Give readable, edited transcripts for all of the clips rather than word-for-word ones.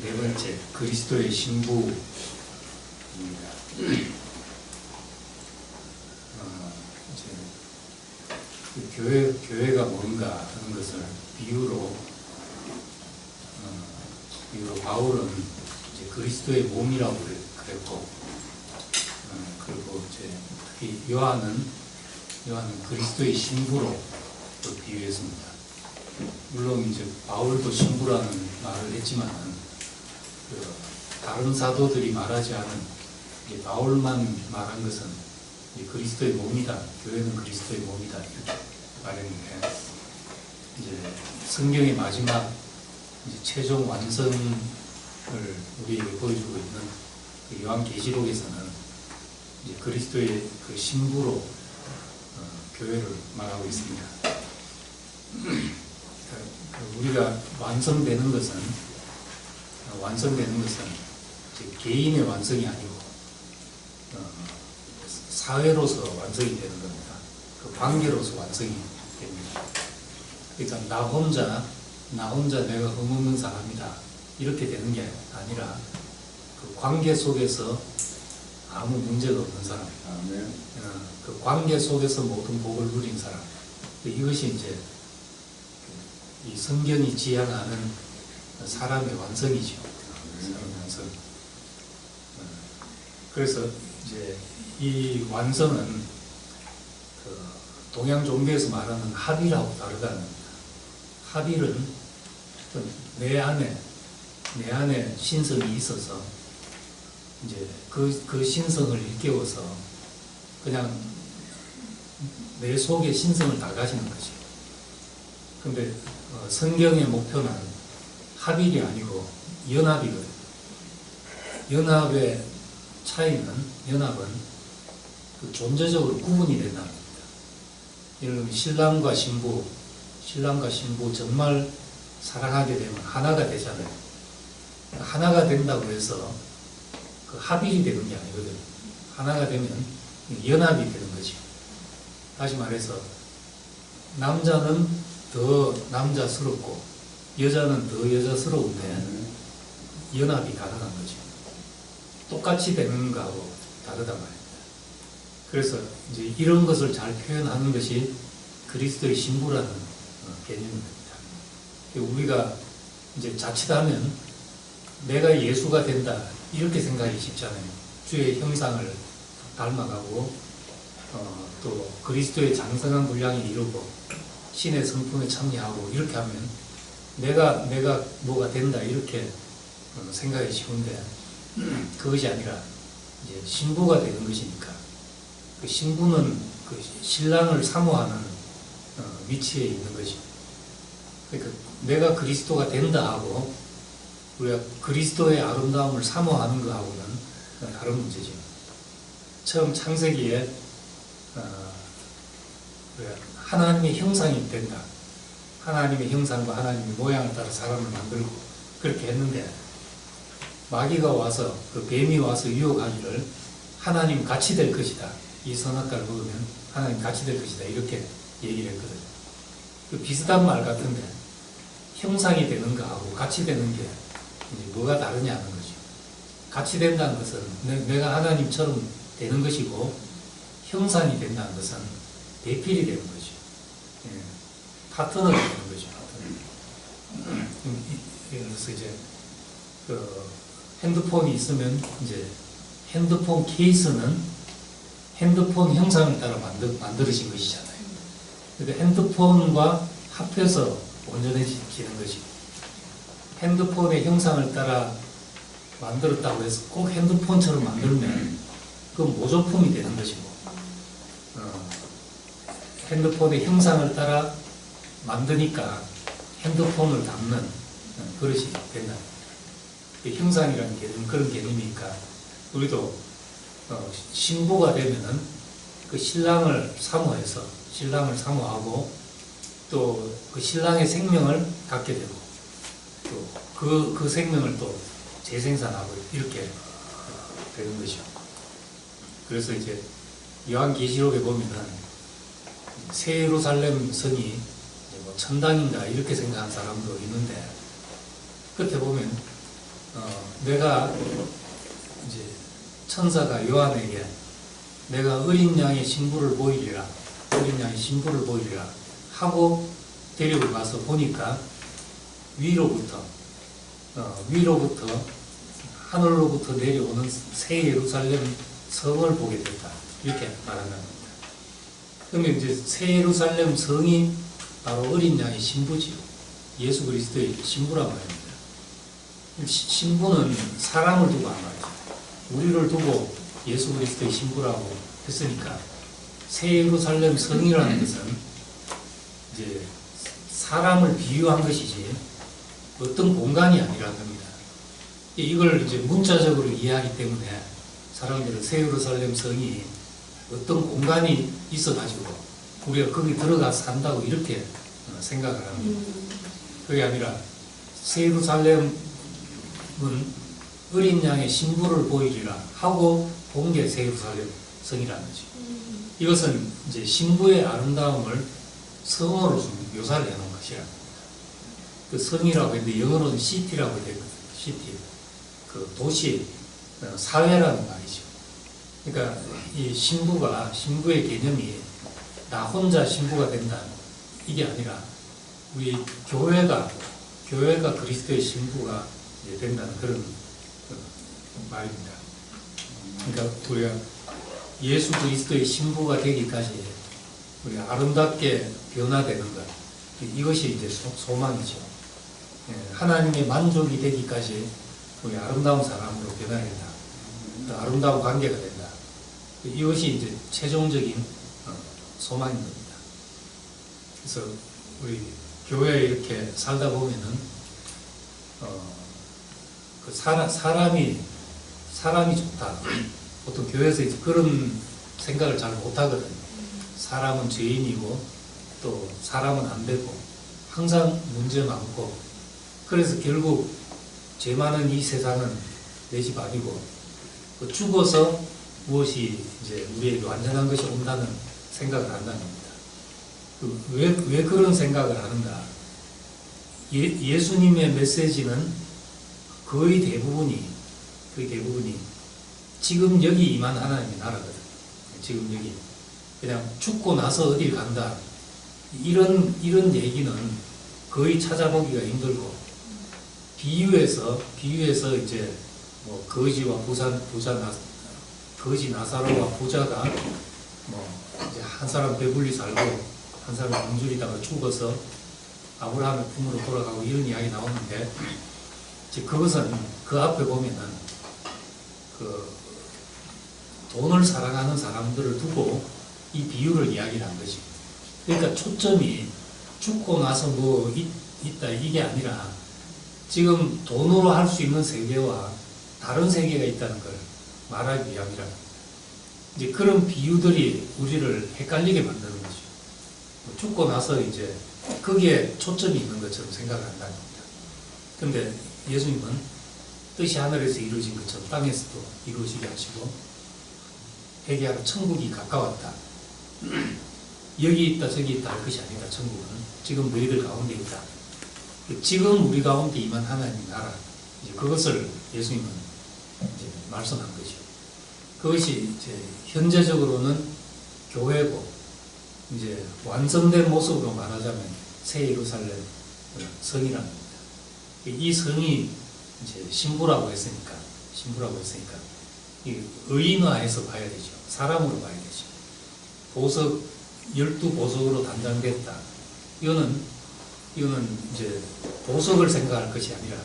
네 번째, 그리스도의 신부입니다. 교회가 뭔가 하는 것을 비유로 바울은 이제 그리스도의 몸이라고 그랬고, 그리고 이제 특히 요한은 그리스도의 신부로 또 비유했습니다. 물론 이제 바울도 신부라는 말을 했지만 다른 사도들이 말하지 않은 바울만 말한 것은 그리스도의 몸이다, 교회는 그리스도의 몸이다 이렇게 말했는데, 이제 성경의 마지막 이제 최종 완성을 우리에게 보여주고 있는 요한계시록에서는 이제 그리스도의 그 신부로 교회를 말하고 있습니다. 우리가 완성되는 것은 이제 개인의 완성이 아니고 사회로서 완성이 되는 겁니다. 그 관계로서 완성이 됩니다. 그러니까 나 혼자 내가 흠없는 사람이다 이렇게 되는 게 아니라 그 관계 속에서 아무 문제가 없는 사람, 그 관계 속에서 모든 복을 누린 사람, 이것이 이제 이 성경이 지향하는 사람의 완성이죠. 사람의 완성. 그래서 이제 이 완성은 그 동양 종교에서 말하는 합의라고 다르다는 겁니다. 합의는 내 안에 신성이 있어서 이제 그 신성을 일깨워서 그냥 내 속에 신성을 다 가지는 거지. 근데 성경의 목표는 합일이 아니고 연합이거든요. 연합의 연합은 그 존재적으로 구분이 된다는 겁니다. 예를 들면 신랑과 신부 정말 사랑하게 되면 하나가 되잖아요. 하나가 된다고 해서 그 합일이 되는 게 아니거든요. 하나가 되면 연합이 되는 거죠. 다시 말해서 남자는 더 남자스럽고 여자는 더 여자스러운데 연합이 가능한 거죠. 똑같이 되는 거하고 다르단 말입니다. 그래서 이제 이런 것을 잘 표현하는 것이 그리스도의 신부라는 개념입니다. 우리가 이제 자칫하면 내가 예수가 된다 이렇게 생각이 쉽잖아요. 주의 형상을 닮아가고 또 그리스도의 장성한 분량이 이루고 신의 성품에 참여하고 이렇게 하면 내가 뭐가 된다 이렇게 생각이 쉬운데, 그것이 아니라 이제 신부가 되는 것이니까 그 신부는 그 신랑을 사모하는 위치에 있는 거죠. 그러니까 내가 그리스도가 된다 하고 우리가 그리스도의 아름다움을 사모하는 것하고는 다른 문제죠. 처음 창세기에 하나님의 형상이 된다. 하나님의 형상과 하나님의 모양을 따라 사람을 만들고 그렇게 했는데, 마귀가 와서 그 뱀이 와서 유혹하기를 하나님 같이 될 것이다. 이 선악과를 먹으면 하나님 같이 될 것이다. 이렇게 얘기를 했거든요. 그 비슷한 말 같은데 형상이 되는 거하고 같이 되는 게 이제 뭐가 다르냐는 거죠. 같이 된다는 것은 내가 하나님처럼 되는 것이고, 형상이 된다는 것은 대필이 되는 거죠. 예. 파트너가 되는 거죠. 그래서 이제 그 핸드폰이 있으면 이제 핸드폰 케이스는 핸드폰 형상을 따라 만들어진 것이잖아요. 그러니까 핸드폰과 합해서 온전해지는 것이고, 핸드폰의 형상을 따라 만들었다고 해서 꼭 핸드폰처럼 만들면 그건 모조품이 되는 것이고, 핸드폰의 형상을 따라 만드니까 핸드폰을 담는 그릇이 된다. 형상이라는 개념, 그런 개념이니까 우리도 신부가 되면은 그 신랑을 사모해서 신랑을 사모하고 또 그 신랑의 생명을 갖게 되고 또 그 생명을 또 재생산하고 이렇게 되는 것이죠. 그래서 이제 요한계시록에 보면은 새 예루살렘 성이 뭐 천당인가 이렇게 생각하는 사람도 있는데, 끝에 보면 내가 이제 천사가 요한에게 내가 어린 양의 신부를 보이리라, 어린 양의 신부를 보이리라 하고 데리고 가서 보니까 위로부터 하늘로부터 내려오는 새 예루살렘 성을 보게 됐다. 이렇게 말하는 겁니다. 그러면 이제 새 예루살렘 성이 바로 어린 양의 신부지요. 예수 그리스도의 신부란 말입니다. 신부는 사람을 두고 한 말이죠. 우리를 두고 예수 그리스도의 신부라고 했으니까 새 예루살렘 성이라는 것은 이제 사람을 비유한 것이지 어떤 공간이 아니라는 겁니다. 이걸 이제 문자적으로 이해하기 때문에 사람들은 새 예루살렘 성이 어떤 공간이 있어가지고 우리가 거기 들어가서 산다고 이렇게 생각을 합니다. 그게 아니라 새 예루살렘은 어린 양의 신부를 보이리라 하고 본 게 새 예루살렘 성이라는 거죠. 이것은 이제 신부의 아름다움을 성어로 묘사를 해놓은 것이라. 그 성이라고 했는데 영어로는 시티라고 되거든요. 시티. 그 도시, 사회라는 말이죠. 그러니까 이 신부의 개념이 나 혼자 신부가 된다. 이게 아니라 우리 교회가 그리스도의 신부가 된다는 그런 말입니다. 그러니까 우리가 예수 그리스도의 신부가 되기까지 우리가 아름답게 변화되는 것, 이것이 이제 소망이죠. 하나님의 만족이 되기까지 우리 아름다운 사람으로 변해야 된다. 아름다운 관계가 된다. 이것이 이제 최종적인 소망인 겁니다. 그래서 우리 교회에 이렇게 살다 보면은 그 사람이 좋다. 보통 교회에서 이제 그런 생각을 잘 못하거든요. 사람은 죄인이고 또 사람은 안 되고 항상 문제 많고 그래서 결국 죄 많은 이 세상은 내 집 아니고 죽어서 무엇이 이제 우리에게 완전한 것이 온다는 생각을 한다는 겁니다. 왜 그런 생각을 하는가? 예수님의 메시지는 거의 대부분이 지금 여기 임한 하나님의 나라거든. 지금 여기 그냥 죽고 나서 어딜 간다 이런 얘기는 거의 찾아보기가 힘들고 비유해서 이제 뭐 거지와 거지 나사로와 부자가 뭐 이제 한 사람 배불리 살고 한 사람 굶주리다가 죽어서 아브라함의 품으로 돌아가고 이런 이야기 나오는데 이제 그것은 그 앞에 보면은 그 돈을 사랑하는 사람들을 두고 이 비유를 이야기를 한 거지. 그러니까 초점이 죽고 나서 뭐 있다 이게 아니라 지금 돈으로 할 수 있는 세계와 다른 세계가 있다는 걸 말하기 위함이라. 이제 그런 비유들이 우리를 헷갈리게 만드는 거죠. 죽고 나서 이제 거기에 초점이 있는 것처럼 생각을 한다는 겁니다. 그런데 예수님은 뜻이 하늘에서 이루어진 것처럼 땅에서도 이루어지게 하시고 회개하라 천국이 가까웠다. 여기 있다 저기 있다 할 것이 아니다. 천국은 지금 너희들 가운데 있다. 지금 우리 가운데 임한 하나님의 나라, 이제 그것을 예수님은 이제 말씀한 거죠. 그것이 이제 현재적으로는 교회고 이제 완성된 모습으로 말하자면 새 예루살렘 성이랍니다. 이 성이 이제 신부라고 했으니까 이 의인화해서 봐야 되죠. 사람으로 봐야 되죠. 보석 12보석으로 단장됐다. 이거는 이제 보석을 생각할 것이 아니라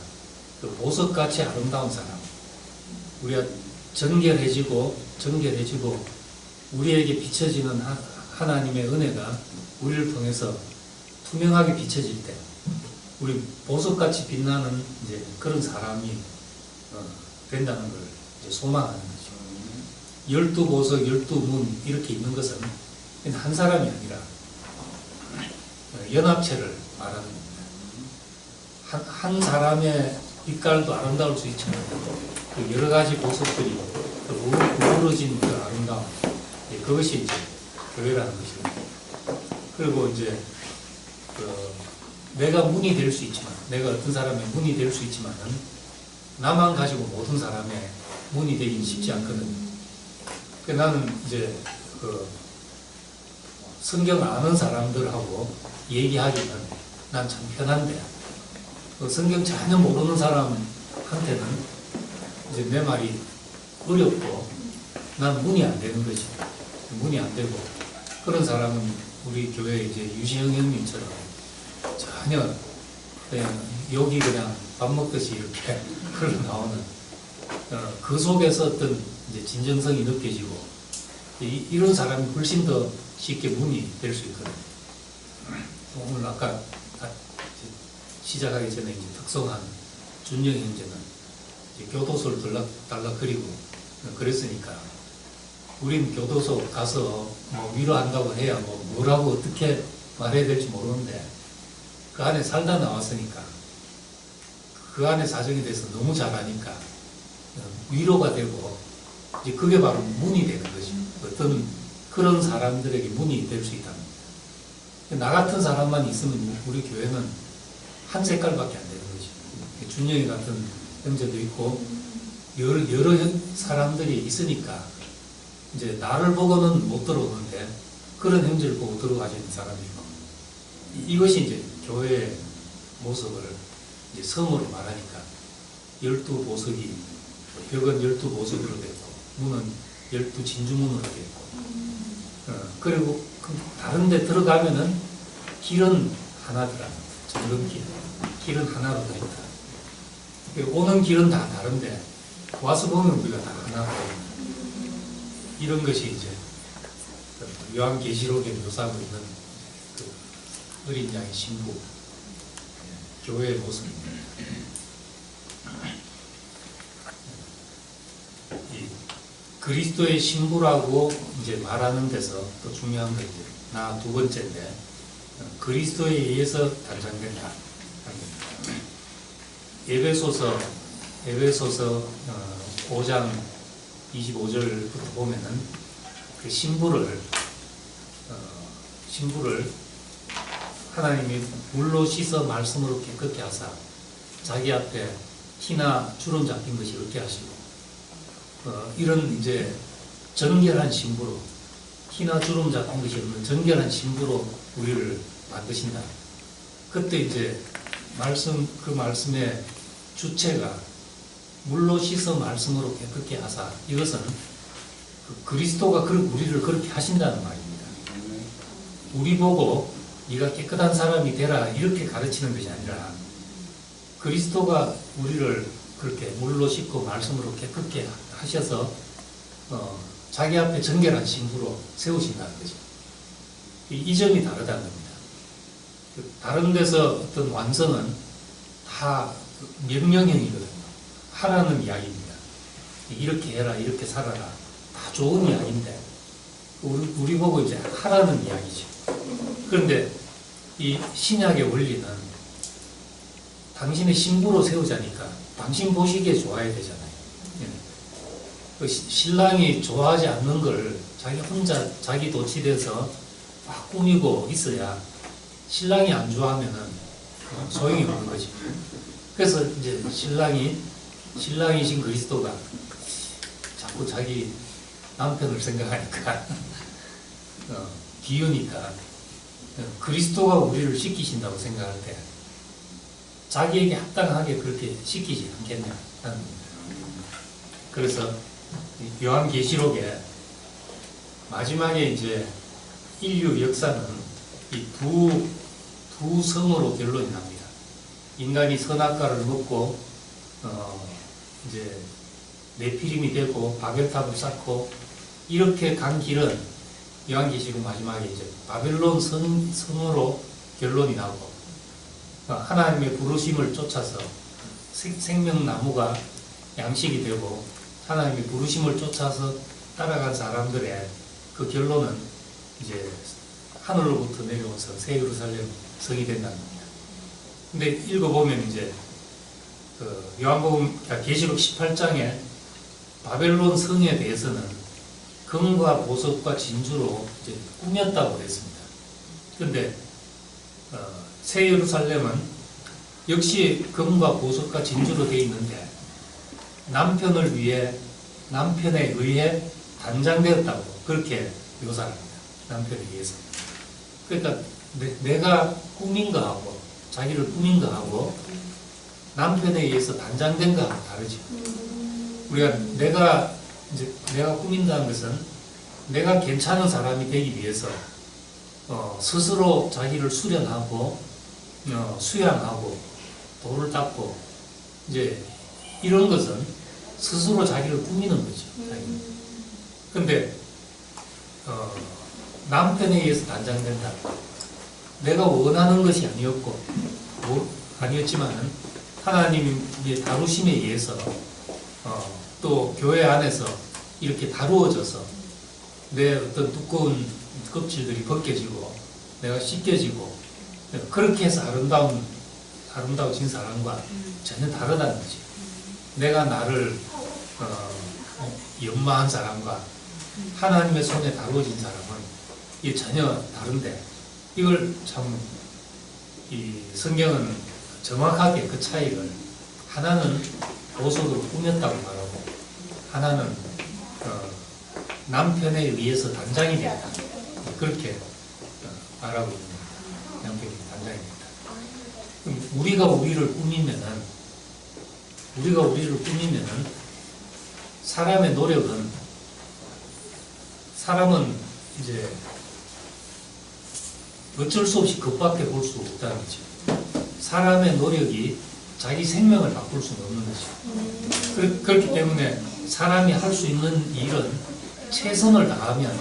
그 보석같이 아름다운 사람. 우리가 정결해지고 우리에게 비춰지는 하나님의 은혜가 우리를 통해서 투명하게 비춰질 때 우리 보석같이 빛나는 이제 그런 사람이 된다는 걸 이제 소망하는 거죠. 12보석, 12문 이렇게 있는 것은 한 사람이 아니라 연합체를 말하는 겁니다. 한 사람의 빛깔도 아름다울 수 있지만 그 여러 가지 보석들이 어우러진 그 아름다움, 그것이 이제 교회라는 것입니다. 그리고 이제 내가 문이 될 수 있지만, 내가 어떤 사람의 문이 될 수 있지만은 나만 가지고 모든 사람의 문이 되기는 쉽지 않거든요. 나는 이제 그 성경 아는 사람들하고 얘기하기는 난 참 편한데, 그 성경 전혀 모르는 사람한테는 이제 내 말이 어렵고 난 문이 안 되는 거지. 문이 안 되고, 그런 사람은 우리 교회 이제 유시영 형님처럼 전혀 그냥 여기 그냥 밥 먹듯이 이렇게 흘러나오는, 그 속에서 어떤 이제 진정성이 느껴지고, 이런 사람이 훨씬 더 쉽게 문이 될 수 있거든요. 오늘 아까 시작하기 전에 이제 특성한 준영 형제는 이제 교도소를 달락거리고 그랬으니까, 우린 교도소 가서 뭐 위로한다고 해야 뭐라고 어떻게 말해야 될지 모르는데, 그 안에 살다 나왔으니까 그 안에 사정에 대해서 너무 잘 아니까 위로가 되고, 이제 그게 바로 문이 되는 거죠. 어떤 그런 사람들에게 문이 될 수 있다는 거예요. 나 같은 사람만 있으면 우리 교회는 한 색깔밖에 안 되는 거죠. 준영이 같은 형제도 있고 여러 사람들이 있으니까 이제 나를 보고는 못 들어오는데 그런 형제를 보고 들어가시는 사람이 있고, 이것이 이제 교회의 모습을 이제 성으로 말하니까 12보석이, 벽은 12보석으로 되고 문은 12진주문으로 되고, 그리고 다른 데 들어가면은 길은 하나더라. 정금길. 길은 하나로 다 있다. 오는 길은 다 다른데 와서 보면 우리가 다 하나로 이런 것이 이제 요한계시록에 묘사하고 있는 그 어린 양의 신부, 교회의 모습입니다. 이 그리스도의 신부라고 이제 말하는 데서 또 중요한 게 이제 나 두 번째인데, 그리스도에 의해서 단장된다. 에베소서 5장 25절부터 보면은 그 신부를 하나님이 물로 씻어 말씀으로 깨끗게 하사 자기 앞에 티나 주름 잡힌 것이 없게 하시고, 이런 이제 정결한 신부로, 티나 주름 잡힌 것이 없는 정결한 신부로 우리를 만드신다. 그때 이제 그 말씀의 주체가 물로 씻어 말씀으로 깨끗게 하사, 이것은 그리스도가 우리를 그렇게 하신다는 말입니다. 우리 보고 네가 깨끗한 사람이 되라 이렇게 가르치는 것이 아니라, 그리스도가 우리를 그렇게 물로 씻고 말씀으로 깨끗게 하셔서 자기 앞에 정결한 신부로 세우신다는 거죠. 이 점이 다르다는 겁니다. 다른 데서 어떤 완성은 다 명령형이거든요. 하라는 이야기입니다. 이렇게 해라, 이렇게 살아라. 다 좋은 이야기인데 우리 보고 이제 하라는 이야기죠. 그런데 이 신약의 원리는 당신의 신부로 세우자니까 당신 보시기에 좋아야 되잖아요. 그 신랑이 좋아하지 않는 걸 자기 혼자 자기 도취돼서 막 꾸미고 있어야, 신랑이 안 좋아하면은 소용이 없는 거지. 그래서 이제 신랑이신 그리스도가 자꾸 자기 남편을 생각하니까 비우니까 그리스도가 우리를 시키신다고 생각할 때 자기에게 합당하게 그렇게 시키지 않겠냐 하는 겁니다. 그래서 요한계시록에 마지막에 이제 인류 역사는 이 두 성으로 결론이 납니다. 인간이 선악과를 먹고 이제 네피림이 되고 바벨탑을 쌓고 이렇게 간 길은 요한계시록 마지막에 이제 바벨론 성으로 결론이 나고, 하나님의 부르심을 쫓아서 생명나무가 양식이 되고 하나님의 부르심을 쫓아서 따라간 사람들의 그 결론은 이제 하늘로부터 내려와서 새 예루살렘 성이 된다는 겁니다. 근데 읽어보면 이제 요한복음 계시록 18장에 바벨론 성에 대해서는 금과 보석과 진주로 이제 꾸몄다고 했습니다. 그런데 새 예루살렘은 역시 금과 보석과 진주로 되어 있는데 남편을 위해 남편에 의해 단장되었다고 그렇게 묘사를 합니다. 남편에 의해서. 그러니까 내가 꾸민 거하고 자기를 꾸민 거하고 남편에 의해서 단장된 거하고 다르죠. 우리가 내가 꾸민다는 것은 내가 괜찮은 사람이 되기 위해서 스스로 자기를 수련하고 수양하고 도를 닦고 이제 이런 것은 스스로 자기를 꾸미는 거죠. 근데 남편에 의해서 단장된다. 내가 원하는 것이 아니었고 아니었지만은 하나님의 다루심에 의해서 또 교회 안에서 이렇게 다루어져서 내 어떤 두꺼운 껍질들이 벗겨지고 내가 씻겨지고 그렇게 해서 아름다워진 사람과 전혀 다르다는 거지. 내가 나를 연마한 사람과 하나님의 손에 다루어진 사람은 이게 전혀 다른데 이걸 참 이 성경은 정확하게 그 차이를 하나는 보석으로 꾸몄다고 말하고 하나는 남편에 의해서 단장이 되었다 그렇게 말하고 있는 남편이 단장이 되었다. 그럼 우리가 우리를 꾸미면은 사람은 이제 어쩔 수 없이 그밖에 볼 수 없다는 거죠. 사람의 노력이 자기 생명을 바꿀 수는 없는 거죠. 그렇기 때문에 사람이 할 수 있는 일은 최선을 다하면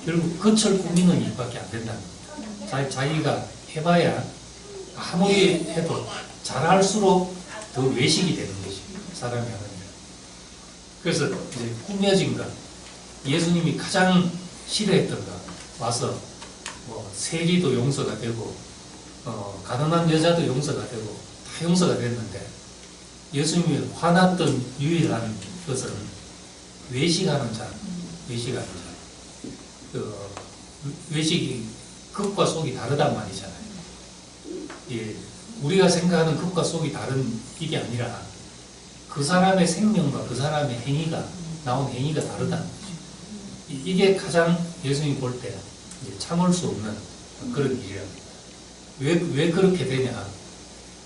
결국 겉을 꾸미는 일밖에 안 된다는 겁니다. 자기가 해봐야 아무리 해도 잘할수록 더 외식이 되는 거죠. 사람이 하는 일. 그래서 이제 꾸며진 것, 예수님이 가장 싫어했던 것 와서 세리도 용서가 되고 가난한 여자도 용서가 되고 다 용서가 됐는데 예수님이 화났던 유일한 것은 외식하는 자. 외식이 겉과 속이 다르단 말이잖아요. 예, 우리가 생각하는 겉과 속이 다른 일이 아니라 그 사람의 생명과 그 사람의 행위가 나온 행위가 다르다는 거죠. 이게 가장 예수님이 볼 때 참을 수 없는 그런 일이야. 왜 그렇게 되냐?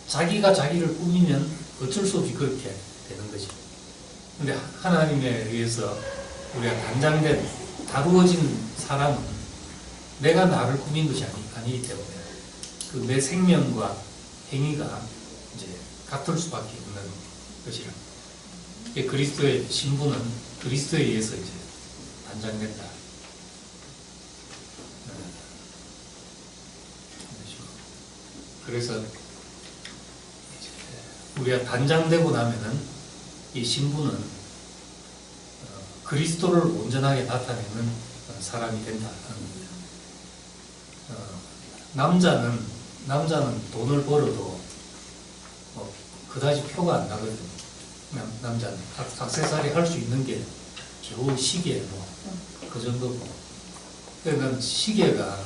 자기가 자기를 꾸미면 어쩔 수 없이 그렇게 되는 거지. 근데 하나님에 의해서 우리가 단장된, 다루어진 사람은 내가 나를 꾸민 것이 아니기 때문에 그 내 생명과 행위가 이제 같을 수밖에 없는 것이라. 그리스도의 신분은 그리스도에 의해서 이제 단장된다. 그래서 우리가 단장되고 나면은 이 신분은 그리스도를 온전하게 나타내는 사람이 된다. 남자는 돈을 벌어도 그다지 표가 안 나거든. 남자는 액세서리 할 수 있는 게 겨우 시계 그 정도고. 그러니까 시계가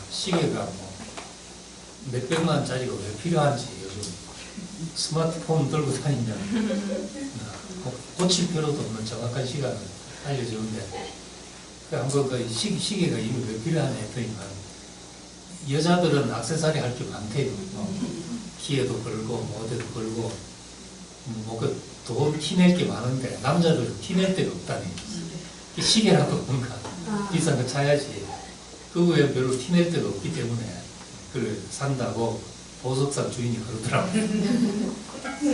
몇백만 원짜리가 왜 필요한지 요즘 스마트폰 들고 다니면 고칠 필요도 없는 정확한 시간을 알려주는데 한번 그 시계가 이미 왜 필요하냐 했더니만 여자들은 액세서리 할 게 많대요. 귀에도 걸고 어디도 걸고 돈 티낼 게 많은데 남자들은 티낼 데가 없다니. 시계라도 뭔가 비싼 거 사야지. 그 외에 별로 티낼 데가 없기 때문에 그걸 산다고 보석상 주인이 그러더라고요.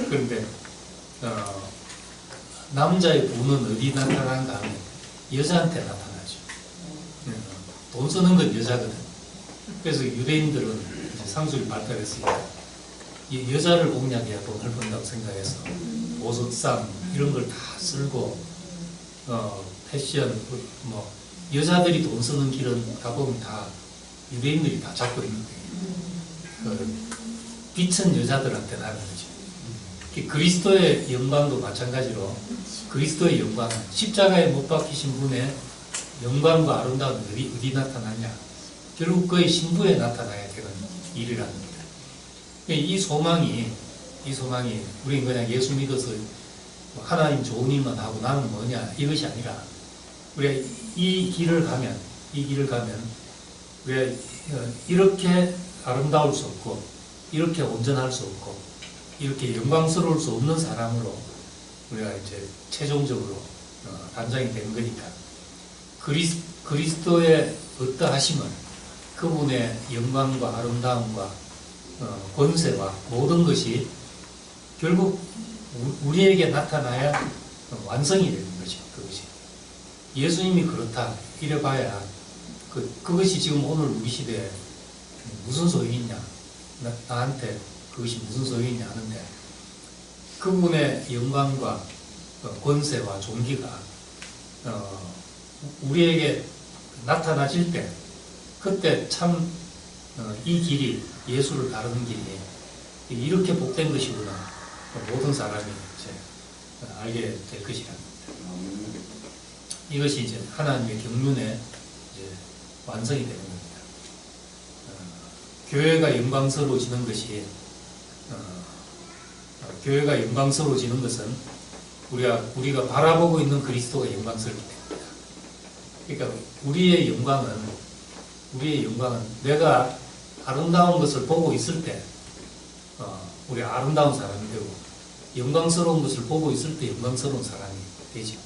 그런데 남자의 부는 어디 나타나는가 하면 여자한테 나타나죠. 돈 쓰는 건 여자거든. 그래서 유대인들은 이제 상술이 발달했으니까 여자를 공략해야 돈을 번다고 생각해서 보석상 이런 걸 다 쓸고 패션 여자들이 돈 쓰는 길은 가보면 다 유대인들이 다 잡고 있는 거예요. 빛은 여자들한테 나는 거죠. 그리스도의 영광도 마찬가지로 그리스도의 영광은 십자가에 못 박히신 분의 영광과 아름다움이 어디 나타나냐? 결국 그의 신부에 나타나야 되는 일이라는 겁니다. 이 소망이 우리는 그냥 예수 믿어서 하나님 좋은 일만 하고 나는 뭐냐 이것이 아니라 우리가 이 길을 가면 우리가 이렇게 아름다울 수 없고 이렇게 온전할 수 없고 이렇게 영광스러울 수 없는 사람으로 우리가 이제 최종적으로 단장이 되는 거니까 그리스도의 어떠하심은 그분의 영광과 아름다움과 권세와 모든 것이 결국 우리에게 나타나야 완성이 되는 거죠. 그것이 예수님이 그렇다 이래 봐야 그것이 지금 오늘 우리 시대에 무슨 소용이 있냐, 나한테 그것이 무슨 소용이 있냐 하는데, 그분의 영광과 권세와 존귀가 우리에게 나타나질 때, 그때 참 이 길이, 예수를 따르는 길이 이렇게 복된 것이구나 모든 사람이 이제 알게 될 것이랍니다. 이것이 이제 하나님의 경륜의 이제 완성이 되는 겁니다. 교회가 영광스러워지는 것이 교회가 영광스러워지는 것은 우리가 바라보고 있는 그리스도가 영광스럽기 때문입니다. 그러니까 우리의 영광은 내가 아름다운 것을 보고 있을 때 우리 아름다운 사람이 되고, 영광스러운 것을 보고 있을 때 영광스러운 사람이 되죠.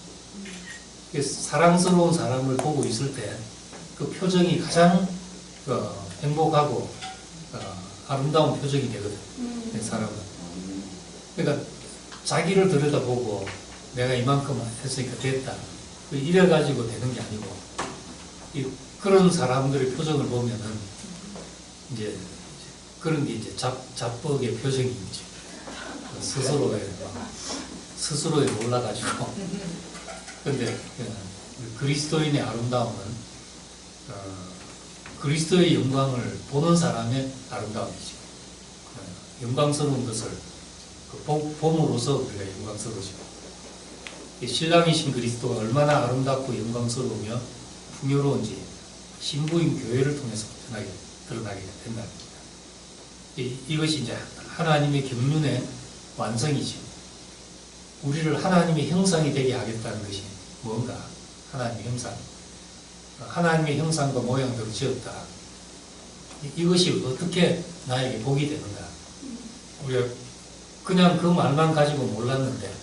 사랑스러운 사람을 보고 있을 때 그 표정이 가장 행복하고 아름다운 표정이 되거든, 사람은. 그러니까 자기를 들여다보고 내가 이만큼 했으니까 됐다 이래가지고 되는 게 아니고, 그런 사람들의 표정을 보면은 이제 그런 게 이제 자뻑의 표정이 있죠. 스스로에 놀라가지고. 근데 그리스도인의 아름다움은 그리스도의 영광을 보는 사람의 아름다움이죠. 영광스러운 것을 봄으로써 우리가 영광스러워지고, 신랑이신 그리스도가 얼마나 아름답고 영광스러우며 풍요로운지 신부인 교회를 통해서 드러나게 된다. 이것이 이제 하나님의 경륜의 완성이죠. 우리를 하나님의 형상이 되게 하겠다는 것이 뭔가? 하나님의 형상. 하나님의 형상과 모양대로 지었다. 이것이 어떻게 나에게 복이 되는가? 우리가 그냥 그 말만 가지고 몰랐는데,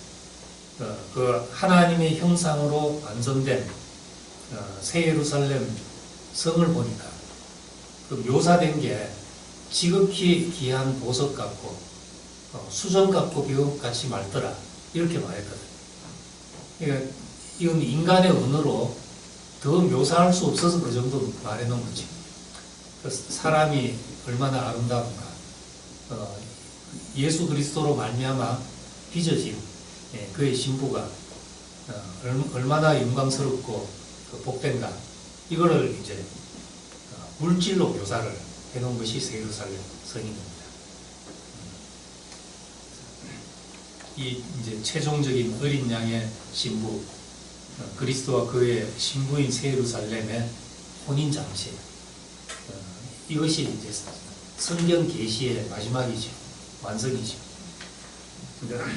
그 하나님의 형상으로 완성된 새 예루살렘 성을 보니까 그 묘사된 게 지극히 귀한 보석 같고 수정 같고 비옥같이 맑더라 이렇게 말했거든. 그러니까 이건 인간의 언어로 더 묘사할 수 없어서 그 정도 말해놓은 거지. 사람이 얼마나 아름다운가, 예수 그리스도로 말미암아 빚어진 그의 신부가 얼마나 영광스럽고 복된가, 이거를 이제 물질로 묘사를 해놓은 것이 새 예루살렘 성입니다. 이 이제 최종적인 어린 양의 신부, 그리스도와 그의 신부인 새 예루살렘의 혼인 장치, 이것이 이제 성경 계시의 마지막이죠. 완성이죠. 그러니까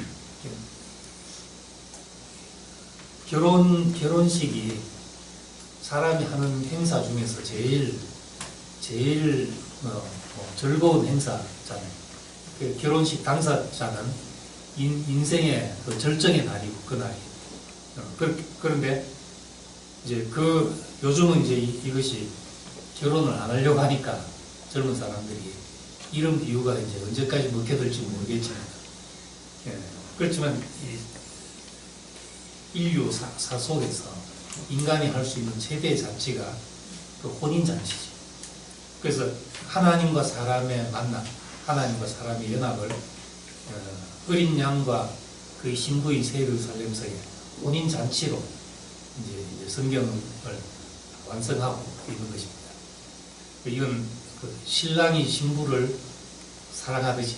결혼식이 사람이 하는 행사 중에서 제일 즐거운 행사잖아요. 결혼식 당사자는 인생의 그 절정의 날이고 그날이. 그런데 이제 요즘은 이제 이것이 결혼을 안 하려고 하니까 젊은 사람들이 이런 비유가 이제 언제까지 먹혀들지 모르겠지만, 그렇지만 인류 사 속에서 인간이 할 수 있는 최대의 잔치가 그 혼인잔치죠. 그래서 하나님과 사람의 만남, 하나님과 사람의 연합을 어린 양과 그의 신부인 새 예루살렘성의 혼인잔치로 이제 성경을 완성하고 있는 것입니다. 이건 신랑이 신부를 사랑하듯이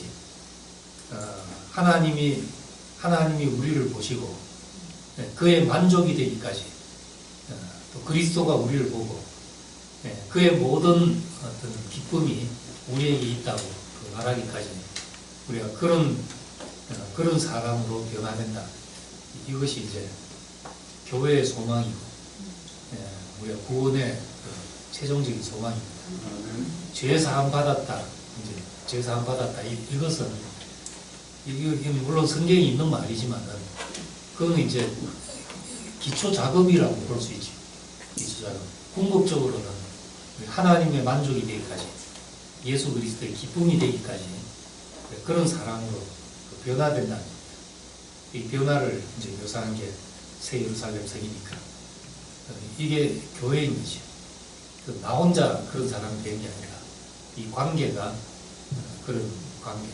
하나님이 우리를 보시고 그의 만족이 되기까지, 또 그리스도가 우리를 보고 그의 모든 어떤 기쁨이 우리에게 있다고 말하기까지 우리가 그런 사람으로 변화된다. 이것이 이제 교회의 소망이고, 우리가 구원의 그 최종적인 소망입니다. 죄 사함 받았다, 이제 죄 사함 받았다. 이것은 이게 물론 성경에 있는 말이지만은 그건 이제 기초 작업이라고 볼 수 있죠. 기초 작업. 궁극적으로는 하나님의 만족이 되기까지, 예수 그리스도의 기쁨이 되기까지 그런 사랑으로 변화된다는 겁니다. 이 변화를 이제 묘사한 게 새 예루살렘 성이니까 이게 교회인 거죠. 나 혼자 그런 사람이 된 게 아니라 이 관계가 그런 관계.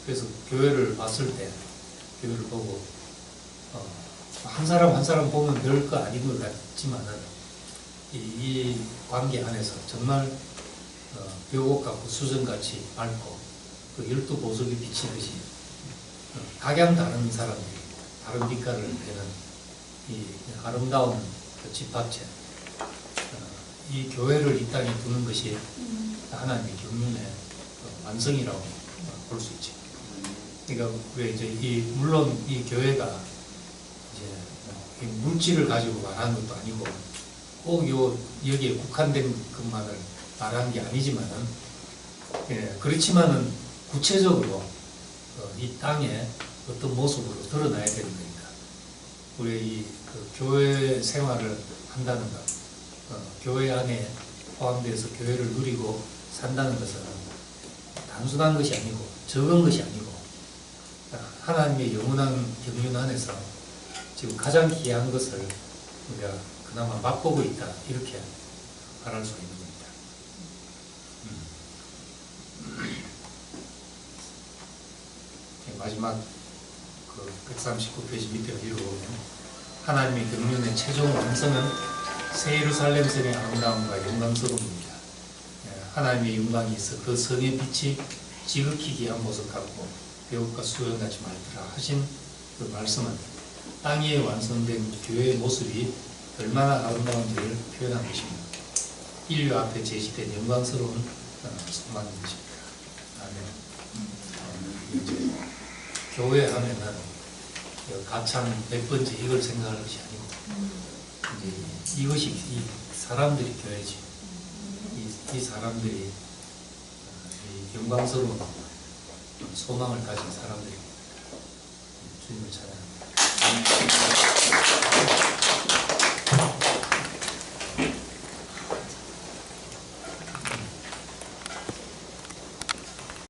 그래서 교회를 봤을 때, 교회를 보고 한 사람 한 사람 보면 별 거 아닌 것 같지만은 이 관계 안에서 정말 벽옥 같고 수정같이 밝고 그 12보석이 비치듯이 각양 다른 사람들이 다른 빛깔을 내는 이 아름다운 그 집합체, 이 교회를 이 땅에 두는 것이 하나님의 경륜의 완성이라고 볼 수 있죠. 그러니까 왜 이제 물론 이 교회가 이제 물질을 가지고 말하는 것도 아니고 꼭 여기에 국한된 것만을 말하는 게 아니지만은, 그렇지만은 구체적으로 이 땅에 어떤 모습으로 드러나야 되는 거니까 우리 그 교회 생활을 한다는 것, 교회 안에 포함돼서 교회를 누리고 산다는 것은 단순한 것이 아니고 적은 것이 아니고 하나님의 영원한 경륜 안에서 지금 가장 귀한 것을 우리가 그나마 맛보고 있다, 이렇게 말할 수 있는 겁니다. 마지막 그 139페이지 밑에를 읽어보면 하나님의 경륜의 최종 완성은 새 예루살렘 성의 아름다움과 영광스러움입니다. 하나님의 영광이 있어 그 성의 빛이 지극히 귀한 모습 같고 벽옥과 수연같이 말더라 하신 그 말씀은 땅 위에 완성된 교회의 모습이 얼마나 아름다운지를 표현한 것입니다. 인류 앞에 제시된 영광스러운 소망인 것입니다. 아멘. 교회 하면은 가참 몇 번째 이걸 생각할 것이 아니고 이제 이것이 이 사람들이 교회지. 이 사람들이 이 영광스러운 소망을 가진 사람들입니다. 주님을 찬양합니다.